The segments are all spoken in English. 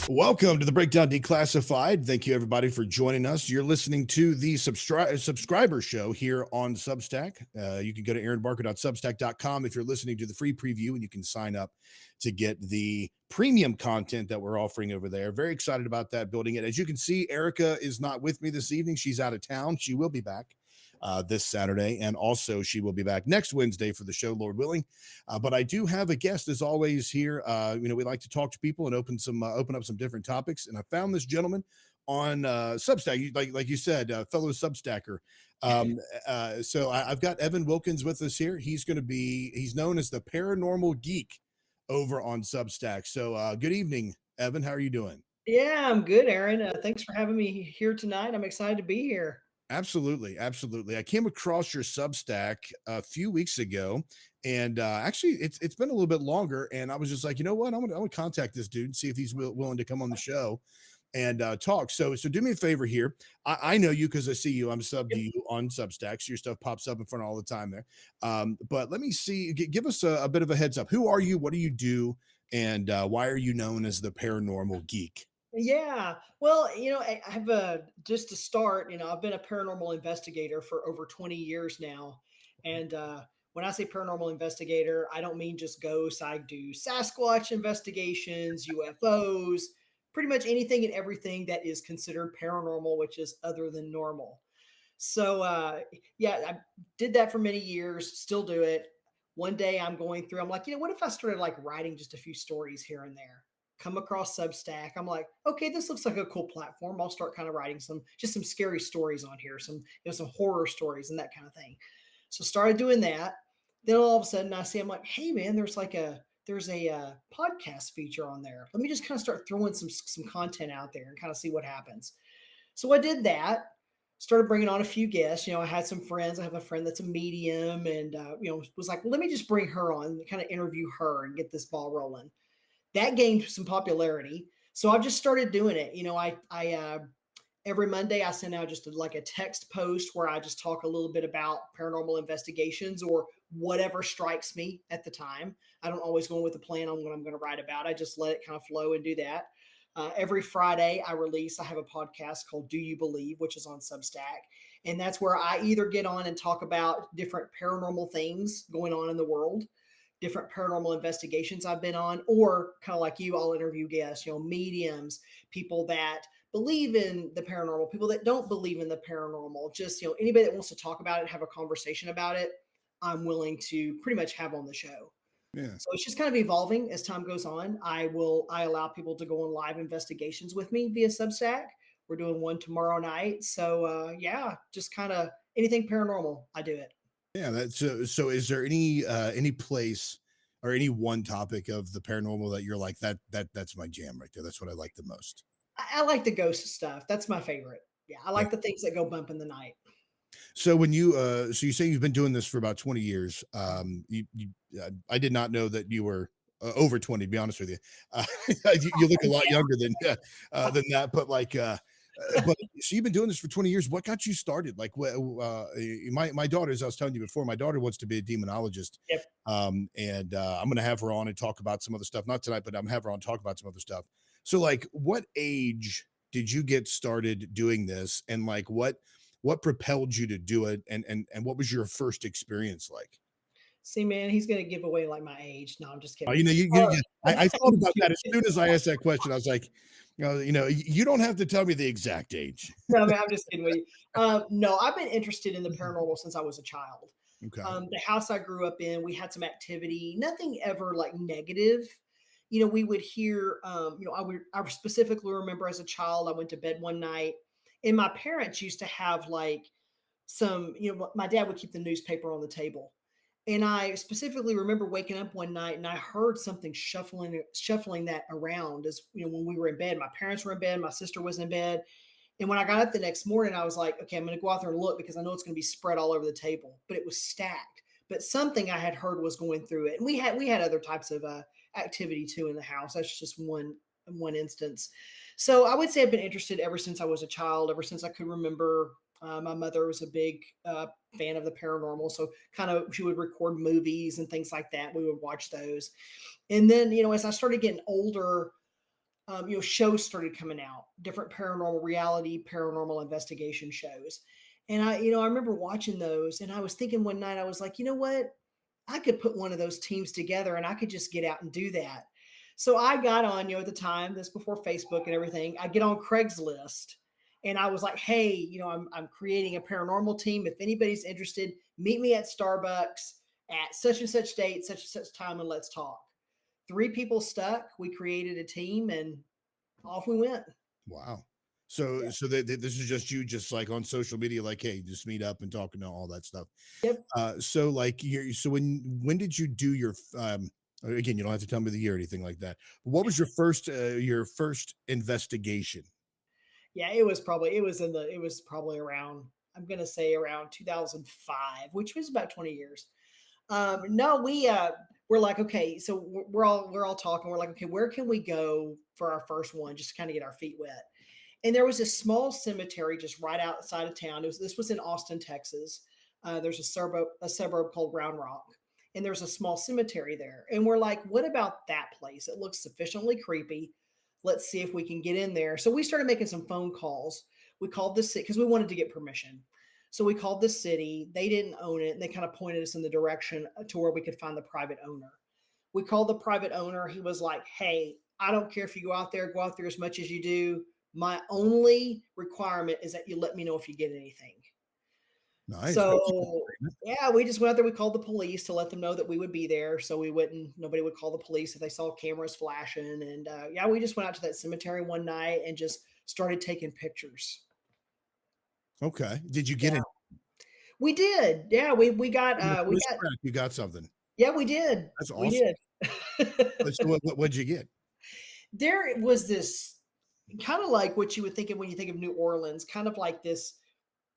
Welcome to the Breakdown Declassified. Thank you, everybody, for joining us. You're listening to the subscriber show here on Substack. You can go to aaronbarker.substack.com if you're listening to the free preview, and you can sign up to get the premium content that we're offering over there. Very excited about that, building it. As you can see, Erica is not with me this evening. She's out of town. She will be back this Saturday, and also she will be back next Wednesday for the show, Lord willing. But I do have a guest, as always, here. We like to talk to people and open up some different topics. And I found this gentleman on Substack, like you said, fellow Substacker. So I've got Evan Wilkins with us here. He's known as the Paranormal Geek over on Substack. So good evening, Evan. How are you doing? Yeah, I'm good, Aaron. Thanks for having me here tonight. I'm excited to be here. Absolutely, absolutely. I came across your Substack a few weeks ago, and actually, it's been a little bit longer. And I was just like, you know what, I'm gonna contact this dude and see if he's willing to come on the show and talk. So do me a favor here. I know you because I see you. I'm sub to Yep. you on Substack, so your stuff pops up in front all the time there. But let me see. Give us a bit of a heads up. Who are you? What do you do? And why are you known as the Paranormal Geek? Yeah. Well, I have just to start, I've been a paranormal investigator for over 20 years now. And when I say paranormal investigator, I don't mean just ghosts. I do Sasquatch investigations, UFOs, pretty much anything and everything that is considered paranormal, which is other than normal. So yeah, I did that for many years, still do it. One day I'm going through, I'm like, what if I started like writing just a few stories here and there? Come across Substack. I'm like, okay, this looks like a cool platform. I'll start kind of writing some scary stories on here, some horror stories and that kind of thing. So started doing that. Then all of a sudden I'm like, hey man, there's a podcast feature on there. Let me just kind of start throwing some content out there and kind of see what happens. So I did that, started bringing on a few guests. I had some friends. I have a friend that's a medium, and was like, well, let me just bring her on and kind of interview her and get this ball rolling. That gained some popularity, so I've just started doing it. I every Monday I send out just like a text post where I just talk a little bit about paranormal investigations or whatever strikes me at the time. I don't always go with a plan on what I'm going to write about. I just let it kind of flow and do that. Every Friday, I have a podcast called Do You Believe, which is on Substack. And that's where I either get on and talk about different paranormal things going on in the world, different paranormal investigations I've been on, or kind of like you, I'll interview guests, mediums, people that believe in the paranormal, people that don't believe in the paranormal, just, anybody that wants to talk about it, have a conversation about it, I'm willing to pretty much have on the show. Yeah. So it's just kind of evolving as time goes on. I allow people to go on live investigations with me via Substack. We're doing one tomorrow night. So yeah, just kind of anything paranormal, I do it. Yeah, so. Is there any place or any one topic of the paranormal that you're like that's my jam right there? That's what I like the most. I like the ghost stuff. That's my favorite. Yeah, I Yeah. like the things that go bump in the night. So so you say you've been doing this for about 20 years. I did not know that you were over 20. To be honest with you, you look a lot younger than that. But so you've been doing this for 20 years. What got you started? Like, my daughter, as I was telling you before, my daughter wants to be a demonologist. Yep. And I'm going to have her on and talk about some other stuff. Not tonight, but I'm gonna have her on talk about some other stuff. So, like, what age did you get started doing this, and like, what propelled you to do it, and what was your first experience like? See, man, he's gonna give away like my age. No, I'm just Oh, kidding. I thought about that as soon as I asked that question. I was like, you don't have to tell me the exact age. No, man, I'm just kidding with you. No, I've been interested in the paranormal since I was a child. Okay. The house I grew up in, we had some activity, nothing ever like negative. We would hear, I specifically remember as a child, I went to bed one night and my parents used to have like my dad would keep the newspaper on the table. And I specifically remember waking up one night and I heard something shuffling that around as, when we were in bed. My parents were in bed, my sister was in bed. And when I got up the next morning, I was like, okay, I'm going to go out there and look because I know it's going to be spread all over the table. But it was stacked. But something I had heard was going through it, and we had other types of activity too in the house. That's just one instance. So I would say I've been interested ever since I was a child, ever since I could remember. My mother was a big fan of the paranormal, so kind of she would record movies and things like that. We would watch those, and then as I started getting older, shows started coming out, different paranormal reality, paranormal investigation shows. And I remember watching those and I was thinking one night, I was like, you know what? I could put one of those teams together and I could just get out and do that. So I got on, at the time, this before Facebook and everything, I get on Craigslist and I was like, hey, I'm creating a paranormal team. If anybody's interested, meet me at Starbucks at such and such date, such and such time, and let's talk. Three people stuck. We created a team and off we went. Wow. So Yeah. this is just you, just like on social media, like, hey, just meet up and talk and all that stuff. Yep. So like so when did you do again, you don't have to tell me the year or anything like that. But what was your first investigation? Yeah, it was probably around, I'm gonna say around 2005, which was about 20 years. No, we're like, okay, so we're all talking. We're like, okay, where can we go for our first one, just to kind of get our feet wet? And there was a small cemetery just right outside of town. This was in Austin, Texas. There's a suburb called Round Rock, and there's a small cemetery there. And we're like, what about that place? It looks sufficiently creepy. Let's see if we can get in there. So we started making some phone calls. We called the city because we wanted to get permission. So we called the city. They didn't own it, and they kind of pointed us in the direction to where we could find the private owner. We called the private owner. He was like, hey, I don't care if you go out there as much as you do. My only requirement is that you let me know if you get anything. Nice. That was a good So agreement. yeah, we just went out there. We called the police to let them know that we would be there. So nobody would call the police if they saw cameras flashing. And yeah, we just went out to that cemetery one night and just started taking pictures. Okay. Did you get Yeah, in? we did. Yeah, we This got, crack, you got something. yeah, we did. That's We awesome. did. So what'd you get? There was this kind of like what you would think of when you think of New Orleans, kind of like this.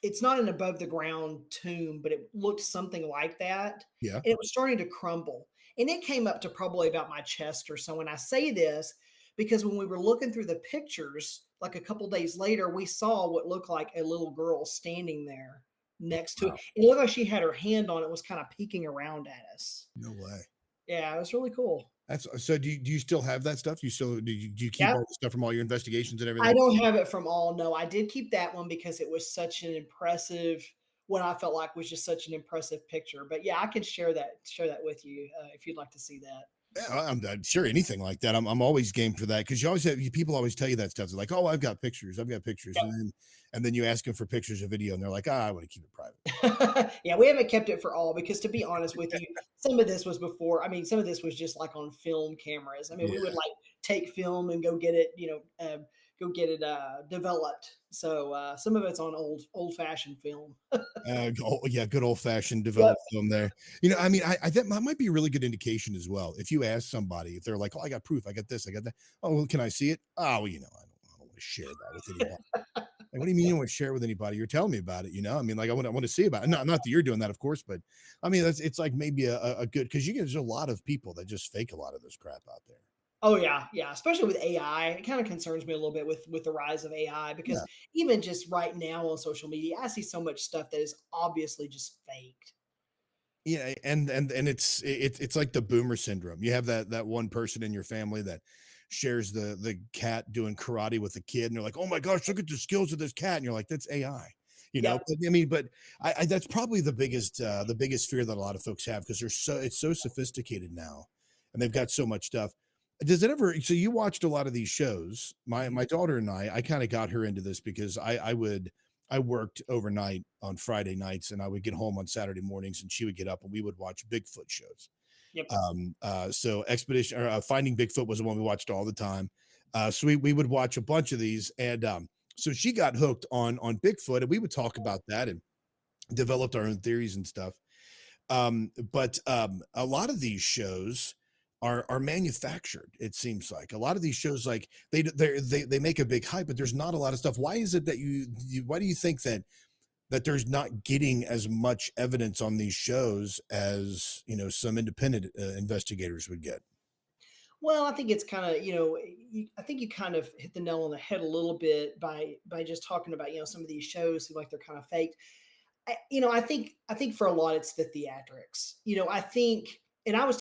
It's not an above the ground tomb, but it looked something like that. Yeah. And it was starting to crumble. And it came up to probably about my chest or so. And I say this because when we were looking through the pictures, like a couple days later, we saw what looked like a little girl standing there next to it. Wow. It looked like she had her hand on it, was kind of peeking around at us. No way. Yeah, it was really cool. That's so do you still have that stuff? Do you keep Yeah. all the stuff from all your investigations and I everything? don't have it from all. No, I did keep that one because it was such an impressive, what I felt like was just such an impressive picture. But yeah, I could share that with you if you'd like to see that. Yeah, I'm sure anything like that. I'm always game for that because you always have people always tell you that stuff. They're like, "Oh, I've got pictures," and then you ask them for pictures of video, and they're like, "Ah, I want to keep it private." Yeah, we haven't kept it for all because to be honest with you, some of this was before. I mean, some of this was just like on film cameras. I mean, we would Yeah. like take film and go get it, go get it developed. So some of it's on old fashioned film. Yeah, good old fashioned Yep. developed film there. I mean, I that might be a really good indication as well. If you ask somebody, if they're like, "Oh, I got proof, I got this, I got that." Oh, well, can I see it? Oh, well, I don't want to share that with anybody. Like, what do you mean you don't want to share it with anybody? You're telling me about it, I mean, like I want to see about it. Not that you're doing that, of course, but I mean, it's like maybe a good because there's a lot of people that just fake a lot of this crap out there. Oh yeah, yeah. Especially with AI, it kind of concerns me a little bit with the rise of AI because Yeah. even just right now on social media, I see so much stuff that is obviously just faked. Yeah, and it's like the boomer syndrome. You have that one person in your family that shares the cat doing karate with a kid, and they're like, "Oh my gosh, look at the skills of this cat," and you're like, "That's AI." Yep. But I mean, but I that's probably the biggest fear that a lot of folks have because it's so sophisticated now, and they've got so much stuff. Does it ever? So you watched a lot of these shows. My Mhm. my daughter and I kind of got her into this because I worked overnight on Friday nights and I would get home on Saturday mornings and she would get up and we would watch Bigfoot shows. Yep. So Expedition or Finding Bigfoot was the one we watched all the time. So we would watch a bunch of these and so she got hooked on Bigfoot and we would talk about that and developed our own theories and stuff. But a lot of these shows are manufactured. It seems like a lot of these shows, like they make a big hype, but there's not a lot of stuff. Why is it that why do you think that there's not getting as much evidence on these shows as some independent investigators would get? Well, I think it's kind of, I think you kind of hit the nail on the head a little bit by just talking about, some of these shows seem like they're kind of faked. I think for a lot it's the theatrics. I think, and I was